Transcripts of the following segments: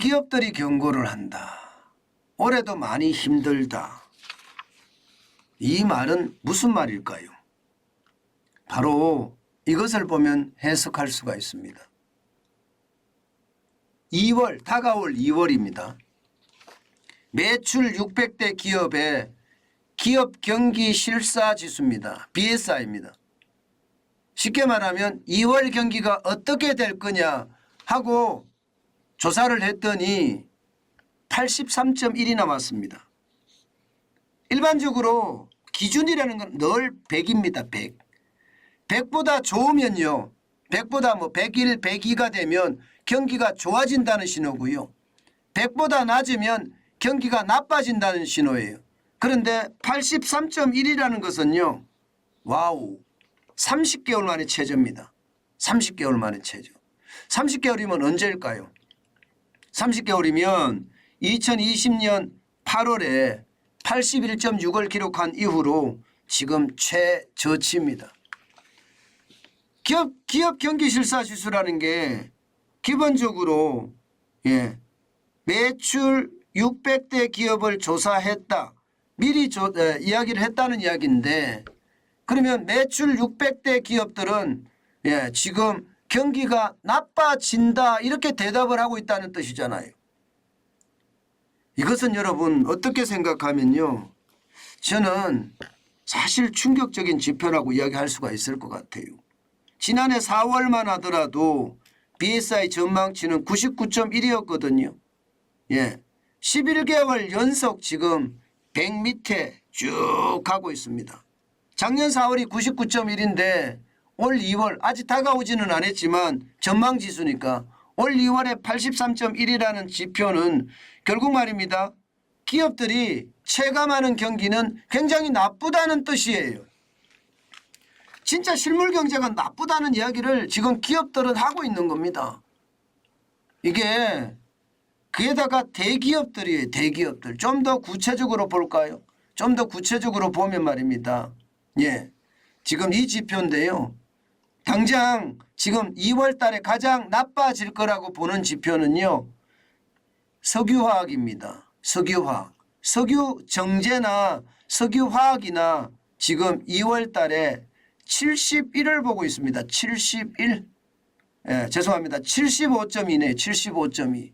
대기업들이 경고를 한다. 올해도 많이 힘들다. 이 말은 무슨 말일까요? 바로 이것을 보면 해석할 수가 있습니다. 2월, 다가올 2월입니다. 매출 600대 기업의 기업 경기 실사 지수입니다. BSI입니다. 쉽게 말하면 2월 경기가 어떻게 될 거냐 하고 조사를 했더니 83.1이 남았습니다. 일반적으로 기준이라는 건 늘 100입니다. 100. 100보다 좋으면요. 100보다 101, 102가 되면 경기가 좋아진다는 신호고요. 100보다 낮으면 경기가 나빠진다는 신호예요. 그런데 83.1이라는 것은요. 와우. 30개월 만의 최저입니다. 30개월 만의 최저. 30개월이면 언제일까요? 30개월이면 2020년 8월에 81.6을 기록한 이후로 지금 최저치입니다. 기업 경기 실사 지수라는 게 기본적으로 매출 600대 기업을 조사했다. 미리 이야기를 했다는 이야기인데 그러면 매출 600대 기업들은 지금 경기가 나빠진다 이렇게 대답을 하고 있다는 뜻이잖아요. 이것은 여러분 어떻게 생각하면요. 저는 사실 충격적인 지표라고 이야기할 수가 있을 것 같아요. 지난해 4월만 하더라도 BSI 전망치는 99.1이었거든요. 11개월 연속 지금 100 밑에 쭉 가고 있습니다. 작년 4월이 99.1인데 올 2월 아직 다가오지는 않았지만 전망지수니까 올 2월에 83.1이라는 지표는 결국 말입니다. 기업들이 체감하는 경기는 굉장히 나쁘다는 뜻이에요. 진짜 실물 경제가 나쁘다는 이야기를 지금 기업들은 하고 있는 겁니다. 이게 그에다가 대기업들이에요. 대기업들. 좀 더 구체적으로 볼까요? 좀 더 구체적으로 보면 말입니다. 지금 이 지표인데요. 당장 지금 2월 달에 가장 나빠질 거라고 보는 지표는요. 석유화학입니다. 석유화학. 석유 정제나 석유화학이나 지금 2월 달에 71을 보고 있습니다. 71. 죄송합니다. 75.2네요. 75.2.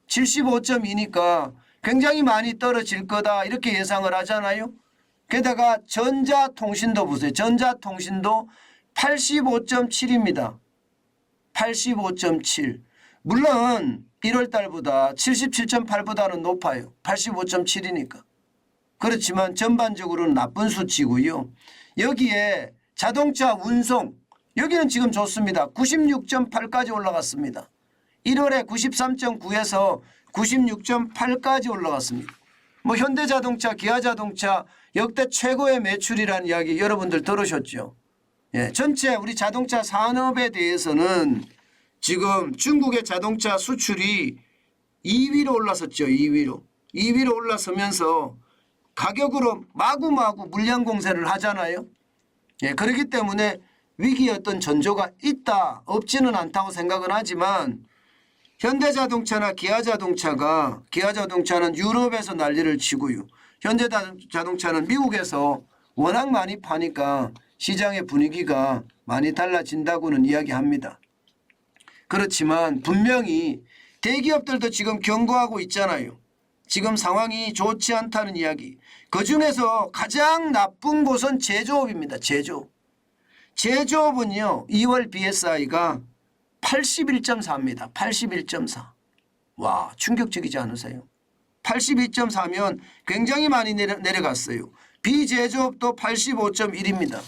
75.2니까 굉장히 많이 떨어질 거다 이렇게 예상을 하잖아요. 게다가 전자통신도 보세요. 전자통신도 85.7입니다. 85.7. 물론 1월 달보다 77.8보다는 높아요. 85.7이니까. 그렇지만 전반적으로는 나쁜 수치고요. 여기에 자동차 운송 여기는 지금 좋습니다. 96.8까지 올라갔습니다. 1월에 93.9에서 96.8까지 올라갔습니다. 현대자동차, 기아자동차 역대 최고의 매출이라는 이야기 여러분들 들으셨죠? 전체 우리 자동차 산업에 대해서는 지금 중국의 자동차 수출이 2위로 올라섰죠. 2위로 올라서면서 가격으로 마구마구 물량 공세를 하잖아요. 그렇기 때문에 위기의 어떤 전조가 있다 없지는 않다고 생각은 하지만 현대자동차나 기아자동차는 유럽에서 난리를 치고요. 현대자동차는 미국에서 워낙 많이 파니까 시장의 분위기가 많이 달라진다고는 이야기합니다. 그렇지만 분명히 대기업들도 지금 경고하고 있잖아요. 지금 상황이 좋지 않다는 이야기. 그중에서 가장 나쁜 곳은 제조업입니다. 제조업은요. 2월 BSI가 81.4입니다. 81.4. 와, 충격적이지 않으세요? 82.4면 굉장히 많이 내려갔어요. 비제조업도 85.1입니다.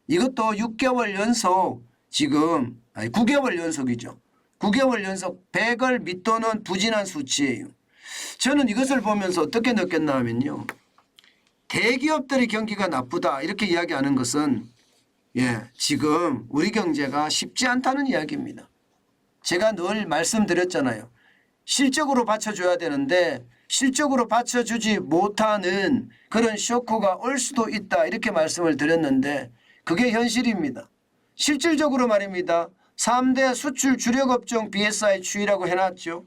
이것도 6개월 연속 지금 9개월 연속이죠. 9개월 연속 100을 밑도는 부진한 수치예요. 저는 이것을 보면서 어떻게 느꼈나 하면요. 대기업들의 경기가 나쁘다 이렇게 이야기하는 것은 지금 우리 경제가 쉽지 않다는 이야기입니다. 제가 늘 말씀드렸잖아요. 실적으로 받쳐줘야 되는데 실적으로 받쳐주지 못하는 그런 쇼크가 올 수도 있다 이렇게 말씀을 드렸는데 그게 현실입니다. 실질적으로 말입니다. 3대 수출 주력업종 BSI 추이라고 해놨죠.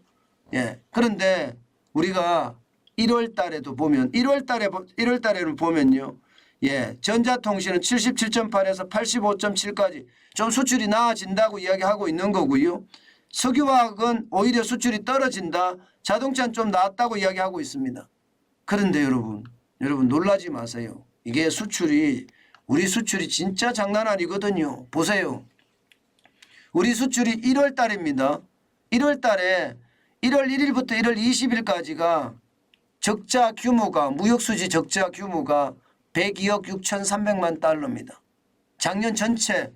예. 그런데 우리가 1월 달에도 보면 1월 달에는 보면요. 예. 전자통신은 77.8에서 85.7까지 좀 수출이 나아진다고 이야기하고 있는 거고요. 석유화학은 오히려 수출이 떨어진다. 자동차는 좀 나았다고 이야기하고 있습니다. 그런데 여러분 놀라지 마세요. 이게 우리 수출이 진짜 장난 아니거든요. 보세요. 우리 수출이 1월 달입니다. 1월 달에 1월 1일부터 1월 20일까지가 적자 규모가 무역수지 적자 규모가 102억 6,300만 달러입니다. 작년 전체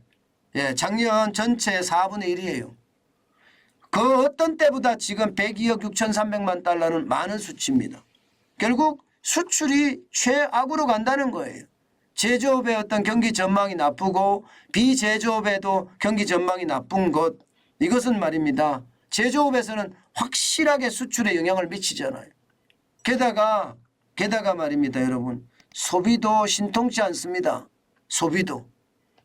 4분의 1이에요. 그 어떤 때보다 지금 102억 6,300만 달러는 많은 수치입니다. 결국 수출이 최악으로 간다는 거예요. 제조업의 어떤 경기 전망이 나쁘고 비제조업에도 경기 전망이 나쁜 것, 이것은 말입니다. 제조업에서는 확실하게 수출에 영향을 미치잖아요. 게다가 말입니다. 여러분, 소비도 신통치 않습니다. 소비도.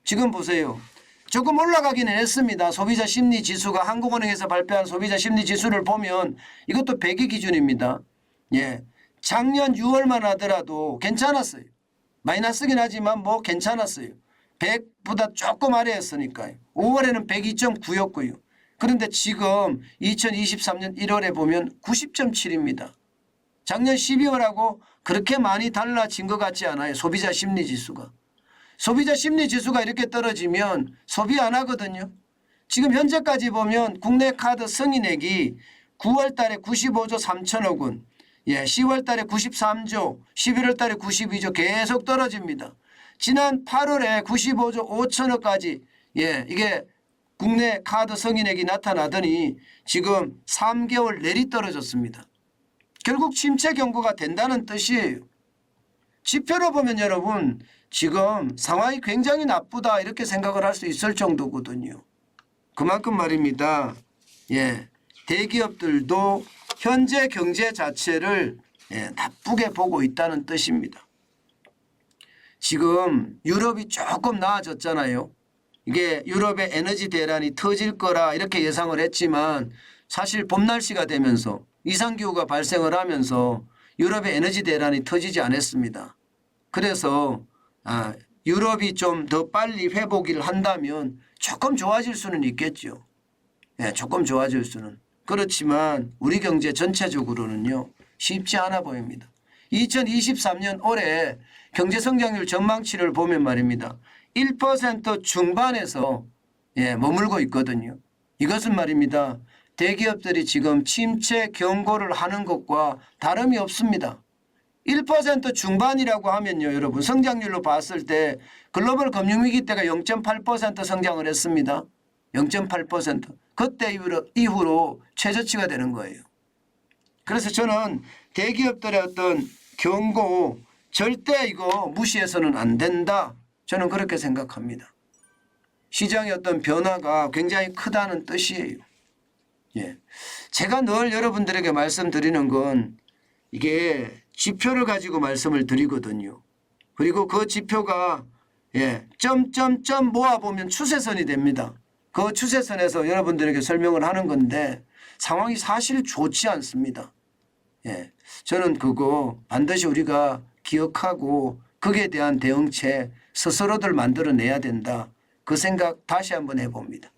지금 보세요. 조금 올라가기는 했습니다. 소비자 심리 지수가 한국은행에서 발표한 소비자 심리 지수를 보면 이것도 100이 기준입니다. 예. 작년 6월만 하더라도 괜찮았어요. 마이너스긴 하지만 뭐 괜찮았어요. 100보다 조금 아래였으니까요. 5월에는 102.9였고요. 그런데 지금 2023년 1월에 보면 90.7입니다. 작년 12월하고 그렇게 많이 달라진 것 같지 않아요. 소비자 심리 지수가. 소비자 심리 지수가 이렇게 떨어지면 소비 안 하거든요. 지금 현재까지 보면 국내 카드 승인액이 9월 달에 95조 3천억 원, 10월 달에 93조, 11월 달에 92조 계속 떨어집니다. 지난 8월에 95조 5천억까지 이게 국내 카드 승인액이 나타나더니 지금 3개월 내리 떨어졌습니다. 결국 침체 경고가 된다는 뜻이에요. 지표로 보면 여러분 지금 상황이 굉장히 나쁘다 이렇게 생각을 할 수 있을 정도거든요. 그만큼 말입니다. 대기업들도 현재 경제 자체를 나쁘게 보고 있다는 뜻입니다. 지금 유럽이 조금 나아졌잖아요. 이게 유럽의 에너지 대란이 터질 거라 이렇게 예상을 했지만 사실 봄 날씨가 되면서 이상기후가 발생을 하면서 유럽의 에너지 대란이 터지지 않았습니다. 그래서 유럽이 좀 더 빨리 회복을 한다면 조금 좋아질 수는 있겠죠. 조금 좋아질 수는. 그렇지만 우리 경제 전체적으로는요. 쉽지 않아 보입니다. 2023년 올해 경제성장률 전망치를 보면 말입니다. 1% 중반에서 머물고 있거든요. 이것은 말입니다. 대기업들이 지금 침체 경고를 하는 것과 다름이 없습니다. 1% 중반이라고 하면요. 여러분 성장률로 봤을 때 글로벌 금융위기 때가 0.8% 성장을 했습니다. 0.8%. 그때 이후로 최저치가 되는 거예요. 그래서 저는 대기업들의 어떤 경고 절대 이거 무시해서는 안 된다. 저는 그렇게 생각합니다. 시장의 어떤 변화가 굉장히 크다는 뜻이에요. 제가 늘 여러분들에게 말씀드리는 건 이게 지표를 가지고 말씀을 드리거든요. 그리고 그 지표가 점점점 모아보면 추세선이 됩니다. 그 추세선에서 여러분들에게 설명을 하는 건데 상황이 사실 좋지 않습니다. 저는 그거 반드시 우리가 기억하고 거기에 대한 대응책 스스로들 만들어내야 된다. 그 생각 다시 한번 해봅니다.